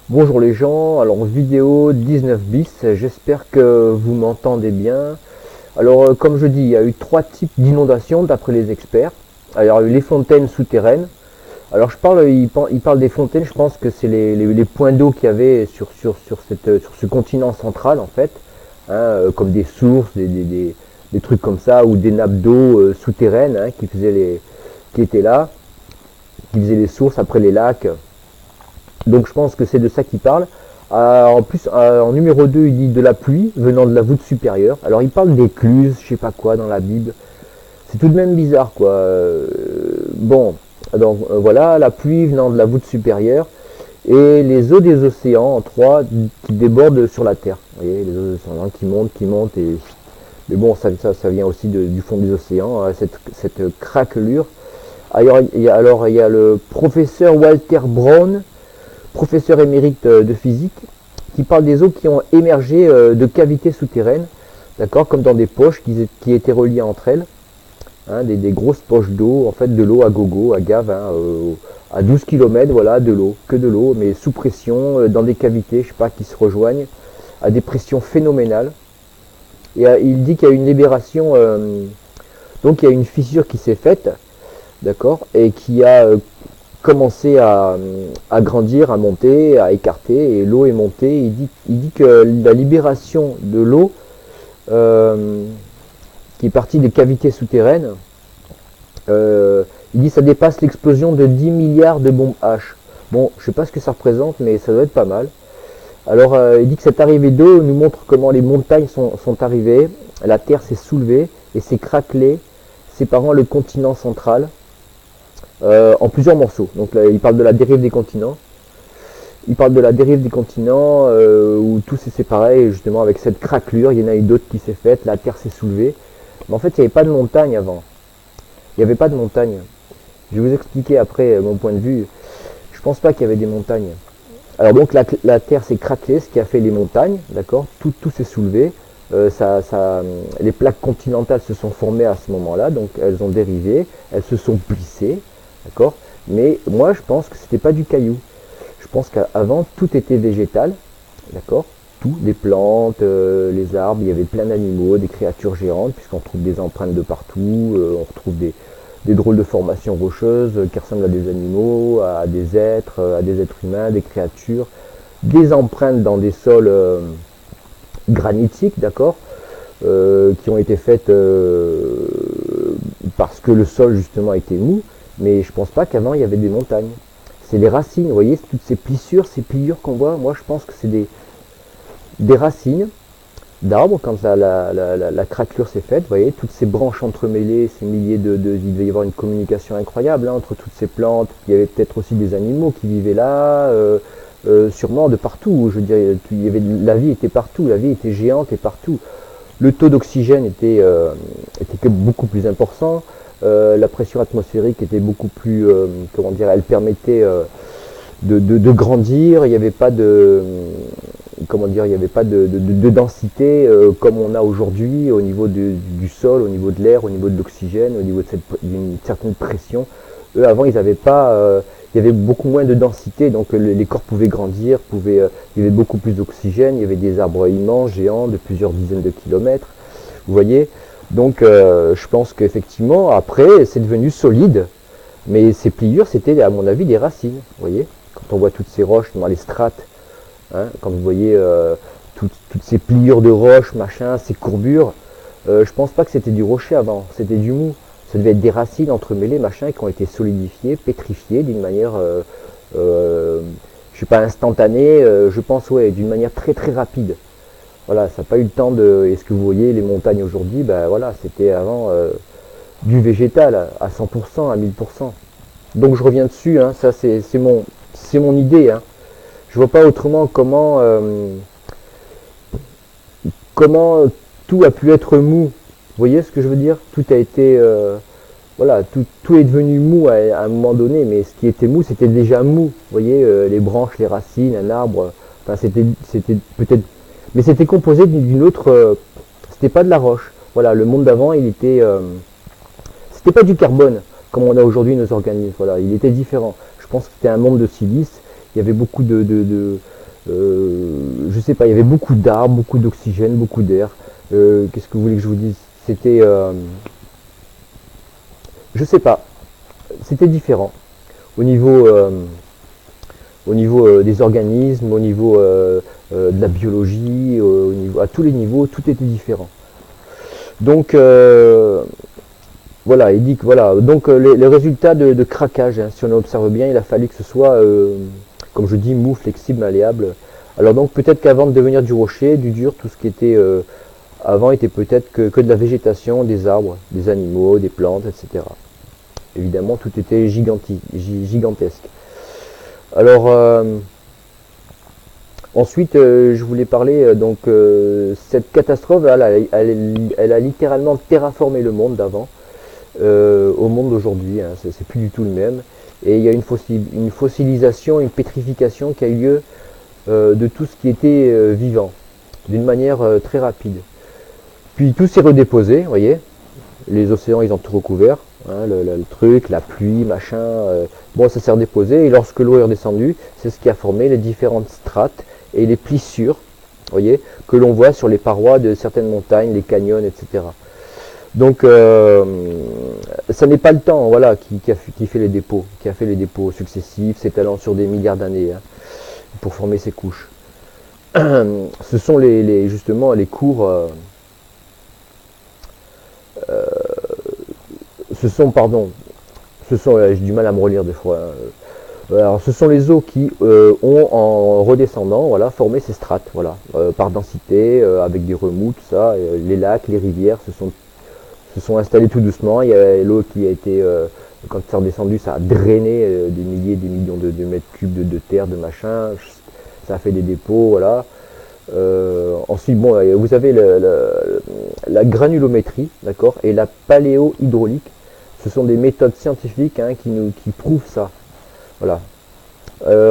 Bonjour les gens, alors vidéo 19 bis, j'espère que vous m'entendez bien. Alors comme je dis, il y a eu trois types d'inondations d'après les experts. Alors il y a eu les fontaines souterraines. Alors il parle des fontaines, je pense que c'est les points d'eau qu'il y avait sur ce continent central en fait, hein, comme des sources, des trucs comme ça, ou des nappes d'eau souterraines hein, qui étaient là, qui faisaient les sources après les lacs. Donc je pense que c'est de ça qu'il parle. En plus, en numéro 2, il dit de la pluie venant de la voûte supérieure. Alors il parle d'écluses, je sais pas quoi, dans la Bible. C'est tout de même bizarre, quoi. Bon, donc voilà, la pluie venant de la voûte supérieure et les eaux des océans en 3 qui débordent sur la terre. Vous voyez, les eaux des océans qui montent et... Mais bon, ça vient aussi du fond des océans, hein, cette craquelure. Alors, il y a le professeur Walter Brown, professeur émérite de physique, qui parle des eaux qui ont émergé de cavités souterraines, d'accord, comme dans des poches qui étaient reliées entre elles, hein, des grosses poches d'eau, en fait de l'eau à gogo, à gave, hein, à 12 km, voilà, de l'eau, que de l'eau, mais sous pression, dans des cavités, je sais pas, qui se rejoignent, à des pressions phénoménales. Et il dit qu'il y a une libération, donc il y a une fissure qui s'est faite, d'accord, et qui a commencé à grandir, à monter, à écarter, et l'eau est montée. Il dit que la libération de l'eau qui est partie des cavités souterraines, il dit que ça dépasse l'explosion de 10 milliards de bombes H. Bon, je sais pas ce que ça représente, mais ça doit être pas mal. Alors, il dit que cette arrivée d'eau nous montre comment les montagnes sont arrivées, la terre s'est soulevée et s'est craquelée, séparant le continent central en plusieurs morceaux. Donc là, il parle de la dérive des continents. Il parle de la dérive des continents où tout s'est séparé justement avec cette craquelure. Il y en a eu d'autres qui s'est faite, la terre s'est soulevée. Mais en fait, il n'y avait pas de montagne avant. Il n'y avait pas de montagne. Je vais vous expliquer après mon point de vue. Je pense pas qu'il y avait des montagnes. Alors donc la terre s'est craquelée, ce qui a fait les montagnes, d'accord. Tout s'est soulevé. Les plaques continentales se sont formées à ce moment-là, donc elles ont dérivé, elles se sont plissées, d'accord. Mais moi, je pense que c'était pas du caillou. Je pense qu'avant, tout était végétal, d'accord. Tout, les plantes, les arbres, il y avait plein d'animaux, des créatures géantes, puisqu'on trouve des empreintes de partout, on retrouve des drôles de formations rocheuses qui ressemblent à des animaux, à des êtres humains, des créatures, des empreintes dans des sols granitiques, d'accord, qui ont été faites parce que le sol justement était mou, mais je pense pas qu'avant il y avait des montagnes. C'est les racines, vous voyez, toutes ces plissures, ces pliures qu'on voit, moi je pense que c'est des racines d'arbres, quand la craquelure s'est faite, vous voyez, toutes ces branches entremêlées, ces milliers il devait y avoir une communication incroyable hein, entre toutes ces plantes, il y avait peut-être aussi des animaux qui vivaient là, sûrement de partout, je dirais, la vie était partout, la vie était géante et partout. Le taux d'oxygène était beaucoup plus important, la pression atmosphérique était beaucoup plus, comment dire, elle permettait de grandir, il n'y avait pas de comment dire, il n'y avait pas de densité comme on a aujourd'hui au niveau du sol, au niveau de l'air, au niveau de l'oxygène, au niveau d'une certaine pression. Eux, avant, ils n'avaient pas, il y avait beaucoup moins de densité, donc les corps pouvaient grandir, il y avait beaucoup plus d'oxygène, il y avait des arbres immenses, géants, de plusieurs dizaines de kilomètres, vous voyez. Donc, je pense qu'effectivement, après, c'est devenu solide, mais ces pliures, c'était, à mon avis, des racines, vous voyez. Quand on voit toutes ces roches dans les strates, hein, quand vous voyez toutes ces pliures de roches, machin, ces courbures, je pense pas que c'était du rocher avant, c'était du mou. Ça devait être des racines entremêlées, machin, qui ont été solidifiées, pétrifiées d'une manière, je sais pas, instantanée, je pense, ouais, d'une manière très très rapide. Voilà, ça n'a pas eu le temps de... Et ce que vous voyez, les montagnes aujourd'hui, ben voilà, c'était avant du végétal à 100%, à 1000%. Donc je reviens dessus, hein, ça c'est mon idée. Hein. Je vois pas autrement comment tout a pu être mou. Vous voyez ce que je veux dire? Tout a été voilà, tout est devenu mou à un moment donné, mais ce qui était mou, c'était déjà mou. Vous voyez, les branches, les racines, un arbre, enfin c'était peut-être, mais c'était composé d'une autre, c'était pas de la roche. Voilà, le monde d'avant, c'était pas du carbone comme on a aujourd'hui nos organismes. Voilà, il était différent. Je pense que c'était un monde de silice. Il y avait beaucoup Je sais pas, il y avait beaucoup d'arbres, beaucoup d'oxygène, beaucoup d'air. Qu'est-ce que vous voulez que je vous dise? C'était, je sais pas, c'était différent au niveau, des organismes, au niveau de la biologie, au niveau, à tous les niveaux, tout était différent. Donc voilà, il dit que voilà, donc les résultats de craquage, hein, si on observe bien, il a fallu que ce soit, comme je dis, mou, flexible, malléable. Alors donc peut-être qu'avant de devenir du rocher, du dur, tout ce qui était avant était peut-être que de la végétation, des arbres, des animaux, des plantes, etc. Évidemment, tout était gigantesque. Alors ensuite, je voulais parler donc cette catastrophe, elle a littéralement terraformé le monde d'avant au monde d'aujourd'hui. Hein, c'est plus du tout le même. Et il y a une fossilisation, une pétrification qui a eu lieu de tout ce qui était vivant, d'une manière très rapide. Puis tout s'est redéposé, vous voyez. Les océans, ils ont tout recouvert. Hein, le truc, la pluie, machin. Bon, ça s'est redéposé. Et lorsque l'eau est redescendue, c'est ce qui a formé les différentes strates et les plissures, vous voyez, que l'on voit sur les parois de certaines montagnes, les canyons, etc. Donc, ça n'est pas le temps, voilà, qui fait les dépôts, qui a fait les dépôts successifs, s'étalant sur des milliards d'années, hein, pour former ces couches. Ce sont justement les cours. J'ai du mal à me relire des fois. Alors, ce sont les eaux qui ont, en redescendant, voilà, formé ces strates, voilà, par densité, avec des remous, tout ça. Les lacs, les rivières se sont installés tout doucement. Il y a l'eau qui a été, quand c'est redescendu, ça a drainé des milliers, des millions de mètres cubes de terre, de machin. Ça a fait des dépôts, voilà. Ensuite, bon, vous avez la granulométrie, d'accord, et la paléohydraulique. Ce sont des méthodes scientifiques, hein, qui prouvent ça. Voilà.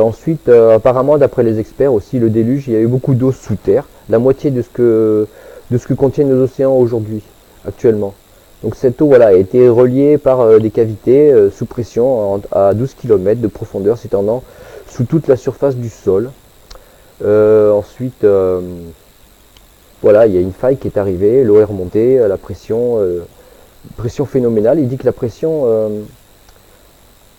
Ensuite, apparemment, d'après les experts aussi, le déluge, il y a eu beaucoup d'eau sous terre, la moitié de ce que contiennent nos océans aujourd'hui, actuellement. Donc cette eau, voilà, a été reliée par des cavités sous pression à 12 km de profondeur, s'étendant sous toute la surface du sol. Ensuite, voilà, il y a une faille qui est arrivée, l'eau est remontée, la pression phénoménale. Il dit que la pression,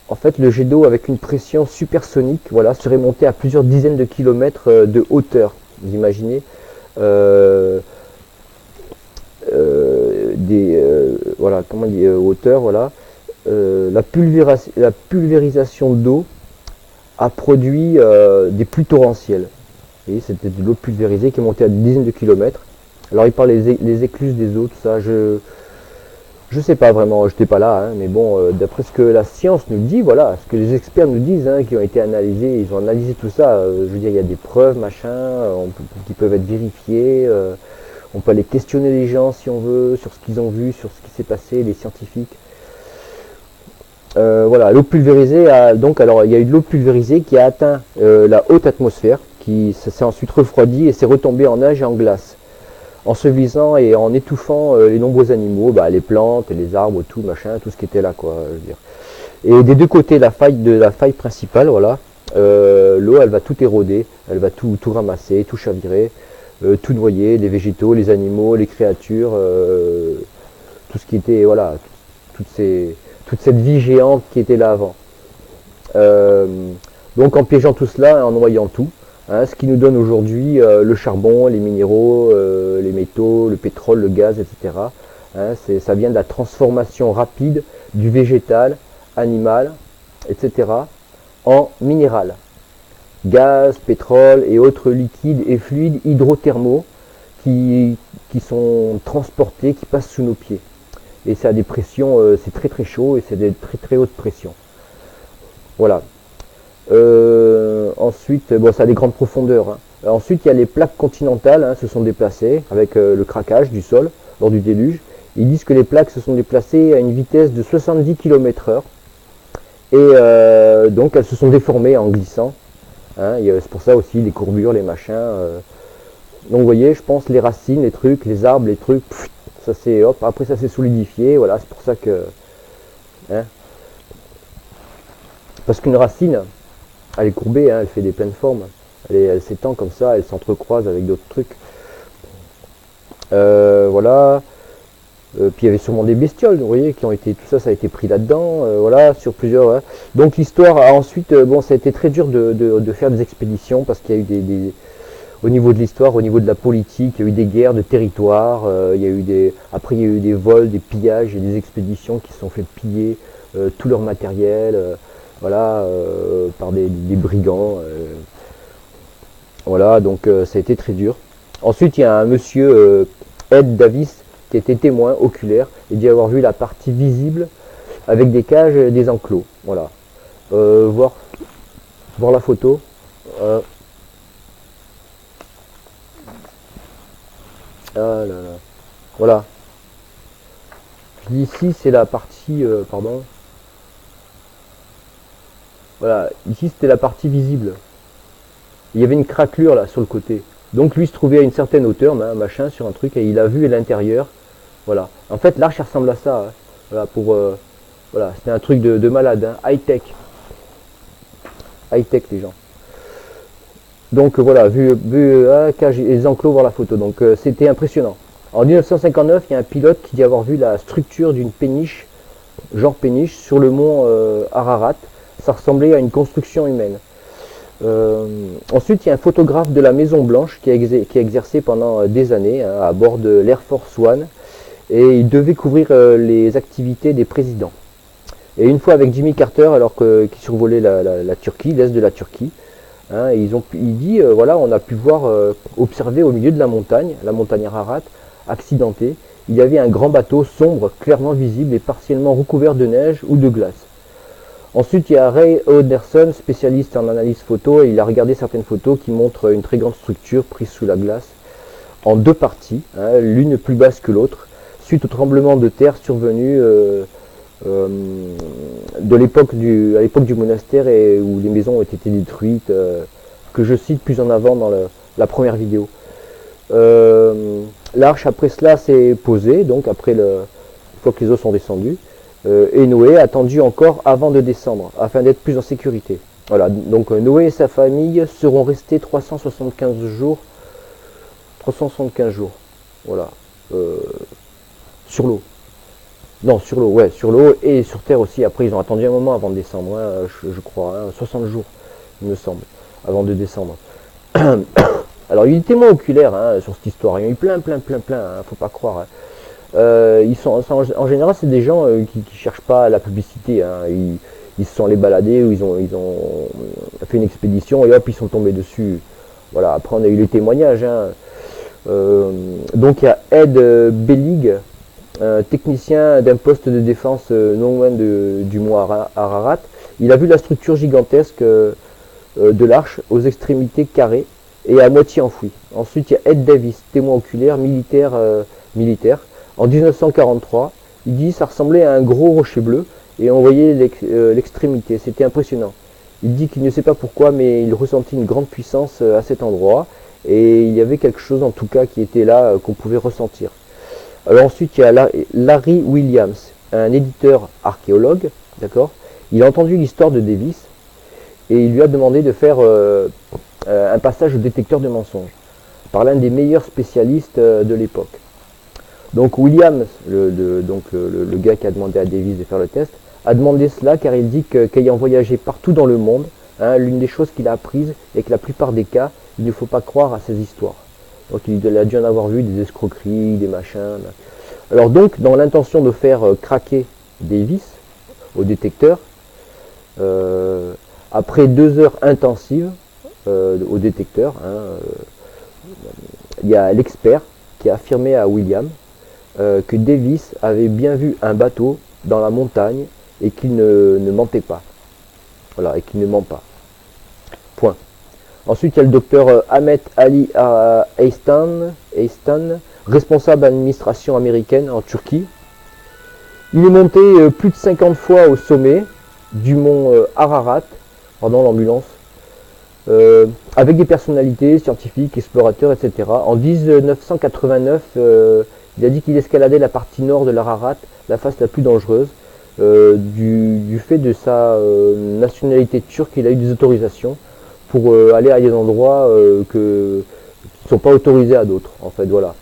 en fait, le jet d'eau avec une pression supersonique, voilà, serait monté à plusieurs dizaines de kilomètres de hauteur. Vous imaginez voilà, comment on dit, hauteur, voilà. La pulvérisation d'eau a produit des pluies torrentielles. Et c'était de l'eau pulvérisée qui est montée à des dizaines de kilomètres. Alors il parle les écluses des eaux, tout ça. Je sais pas vraiment, je n'étais pas là, hein, mais bon, d'après ce que la science nous dit, voilà, ce que les experts nous disent, hein, qui ont été analysés, ils ont analysé tout ça. Je veux dire, il y a des preuves, machin, qui peuvent être vérifiées. On peut aller questionner les gens si on veut sur ce qu'ils ont vu, sur ce qui s'est passé, les scientifiques. Voilà, l'eau pulvérisée alors il y a eu de l'eau pulvérisée qui a atteint la haute atmosphère, qui s'est ensuite refroidi et s'est retombé en neige et en glace, ensevelissant et en étouffant les nombreux animaux, les plantes, les arbres, tout machin, tout ce qui était là, quoi. Je veux dire. Et des deux côtés de la faille principale, voilà, l'eau elle va tout éroder, elle va tout ramasser, tout chavirer, tout noyer, les végétaux, les animaux, les créatures, tout ce qui était, voilà, toute cette vie géante qui était là avant. Donc en piégeant tout cela, en noyant tout, hein, ce qui nous donne aujourd'hui le charbon, les minéraux, les métaux, le pétrole, le gaz, etc. Hein, ça vient de la transformation rapide du végétal, animal, etc. en minéral. Gaz, pétrole et autres liquides et fluides hydrothermaux qui sont transportés, qui passent sous nos pieds. Et ça a des pressions, c'est très très chaud et c'est des très très hautes pressions. Voilà. Ensuite, bon, ça a des grandes profondeurs. Hein. Ensuite, il y a les plaques continentales, hein, se sont déplacées avec le craquage du sol lors du déluge. Ils disent que les plaques se sont déplacées à une vitesse de 70 km/h. Et donc, elles se sont déformées en glissant. Hein. C'est pour ça aussi les courbures, les machins. Donc, vous voyez, je pense les racines, les trucs, les arbres, les trucs, ça c'est hop. Après, ça s'est solidifié. Voilà, c'est pour ça que. Hein. Parce qu'une racine, elle est courbée, hein, elle fait des pleines formes. Elle s'étend comme ça, elle s'entrecroise avec d'autres trucs. Voilà. Puis il y avait sûrement des bestioles, vous voyez, qui ont été, tout ça, ça a été pris là-dedans, voilà, sur plusieurs. Hein. Donc l'histoire a ensuite, bon, ça a été très dur de faire des expéditions parce qu'il y a eu au niveau de l'histoire, au niveau de la politique, il y a eu des guerres de territoire, il y a eu après il y a eu des vols, des pillages et des expéditions qui se sont fait piller tout leur matériel, voilà, par des brigands, voilà, donc ça a été très dur. Ensuite, il y a un monsieur Ed Davis qui était témoin oculaire et dit avoir vu la partie visible avec des cages et des enclos. Voilà. Voir la photo. Ah là là. Voilà. Je dis ici, c'est la partie. Pardon. Voilà. Ici, c'était la partie visible. Il y avait une craquelure là sur le côté. Donc lui se trouvait à une certaine hauteur, machin, sur un truc, et il a vu l'intérieur. Voilà. En fait, l'arche ressemble à ça. Hein. Voilà, voilà, c'était un truc de malade, hein. High-tech. High-tech, les gens. Donc voilà, vu les enclos, voir la photo. Donc c'était impressionnant. En 1959, il y a un pilote qui dit avoir vu la structure d'une péniche, genre péniche, sur le mont Ararat. Ça ressemblait à une construction humaine. Ensuite, il y a un photographe de la Maison Blanche qui a exercé pendant des années hein, à bord de l'Air Force One. Et il devait couvrir les activités des présidents. Et une fois avec Jimmy Carter, alors qu'il survolait la Turquie, l'est de la Turquie, hein, il dit, voilà, on a pu voir, observer au milieu de la montagne Ararat, accidentée, il y avait un grand bateau sombre, clairement visible et partiellement recouvert de neige ou de glace. Ensuite, il y a Ray Anderson, spécialiste en analyse photo, et il a regardé certaines photos qui montrent une très grande structure prise sous la glace, en deux parties, hein, l'une plus basse que l'autre, suite au tremblement de terre survenu à l'époque du monastère et où les maisons ont été détruites, que je cite plus en avant dans la première vidéo. L'arche après cela s'est posée, donc après une fois que les eaux sont descendues, et Noé a attendu encore avant de descendre, afin d'être plus en sécurité. Voilà, donc Noé et sa famille seront restés 375 jours, voilà, sur l'eau. Non, sur l'eau, ouais, sur l'eau et sur terre aussi. Après, ils ont attendu un moment avant de descendre, hein, je crois, hein, 60 jours, il me semble, avant de descendre. Alors, il y a eu des témoins oculaires hein, sur cette histoire. Il y en a eu plein, hein, faut pas croire. Hein. En général, c'est des gens qui cherchent pas la publicité. Hein. Ils se sont allés balader ou ils ont fait une expédition et hop, ils sont tombés dessus. Voilà. Après, on a eu les témoignages. Hein. Donc, il y a Ed Bellig, un technicien d'un poste de défense non loin du mont Ararat. Il a vu la structure gigantesque de l'arche aux extrémités carrées et à moitié enfouie. Ensuite, il y a Ed Davis, témoin oculaire militaire. En 1943, il dit que ça ressemblait à un gros rocher bleu et on voyait l'extrémité. C'était impressionnant. Il dit qu'il ne sait pas pourquoi, mais il ressentit une grande puissance à cet endroit et il y avait quelque chose en tout cas qui était là qu'on pouvait ressentir. Alors ensuite, il y a Larry Williams, un éditeur archéologue, d'accord. Il a entendu l'histoire de Davis et il lui a demandé de faire un passage au détecteur de mensonges par l'un des meilleurs spécialistes de l'époque. Donc Williams, le gars qui a demandé à Davis de faire le test, a demandé cela car il dit qu'ayant voyagé partout dans le monde, hein, l'une des choses qu'il a apprises est que la plupart des cas, il ne faut pas croire à ces histoires. Donc il a dû en avoir vu des escroqueries, des machins. Alors donc, dans l'intention de faire craquer Davis au détecteur, après 2 heures intensives au détecteur, hein, il y a l'expert qui a affirmé à William que Davis avait bien vu un bateau dans la montagne et qu'il ne mentait pas. Voilà, et qu'il ne ment pas. Point. Ensuite, il y a le docteur Ahmet Ali Eystan, responsable d'administration américaine en Turquie. Il est monté plus de 50 fois au sommet du mont Ararat, pardon l'ambulance, avec des personnalités scientifiques, explorateurs, etc. En 1989, il a dit qu'il escaladait la partie nord de l'Ararat, la face la plus dangereuse. Du fait de sa nationalité turque, il a eu des autorisations pour aller à des endroits qui ne sont pas autorisés à d'autres, en fait, voilà.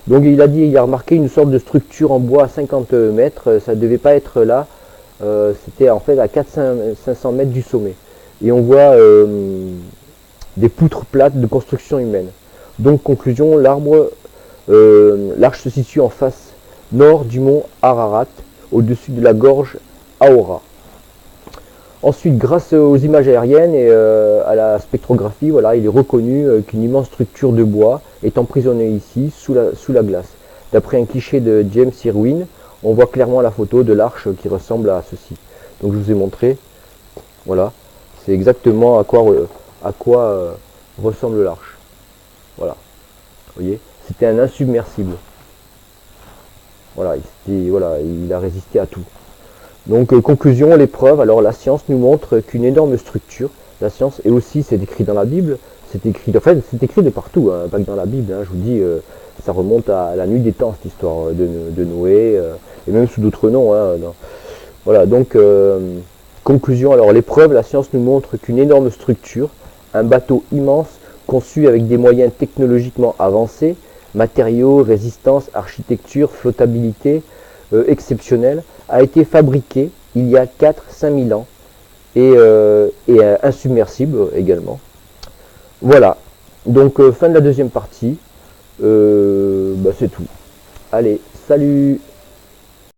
Donc il a remarqué une sorte de structure en bois à 50 mètres, ça ne devait pas être là, c'était en fait à 400-500 mètres du sommet. Et on voit des poutres plates de construction humaine. Donc conclusion, l'arche se situe en face nord du mont Ararat, au-dessus de la gorge Aora. Ensuite, grâce aux images aériennes et à la spectrographie, voilà, il est reconnu qu'une immense structure de bois est emprisonnée ici, sous la glace. D'après un cliché de James Irwin, on voit clairement la photo de l'arche qui ressemble à ceci. Donc je vous ai montré, voilà, c'est exactement à quoi ressemble l'arche. Voilà, vous voyez, c'était un insubmersible. Voilà, il a résisté à tout. Donc conclusion, l'épreuve, alors la science nous montre qu'une énorme structure, la science, et aussi c'est écrit dans la Bible, c'est écrit de partout, hein, pas que dans la Bible, hein, je vous dis, ça remonte à la nuit des temps, cette histoire de Noé, et même sous d'autres noms. Hein, voilà, donc conclusion, alors l'épreuve, la science nous montre qu'une énorme structure, un bateau immense, conçu avec des moyens technologiquement avancés, matériaux, résistance, architecture, flottabilité exceptionnelle, a été fabriqué il y a 4-5 000 ans et insubmersible également. Voilà, donc fin de la deuxième partie, c'est tout. Allez, salut!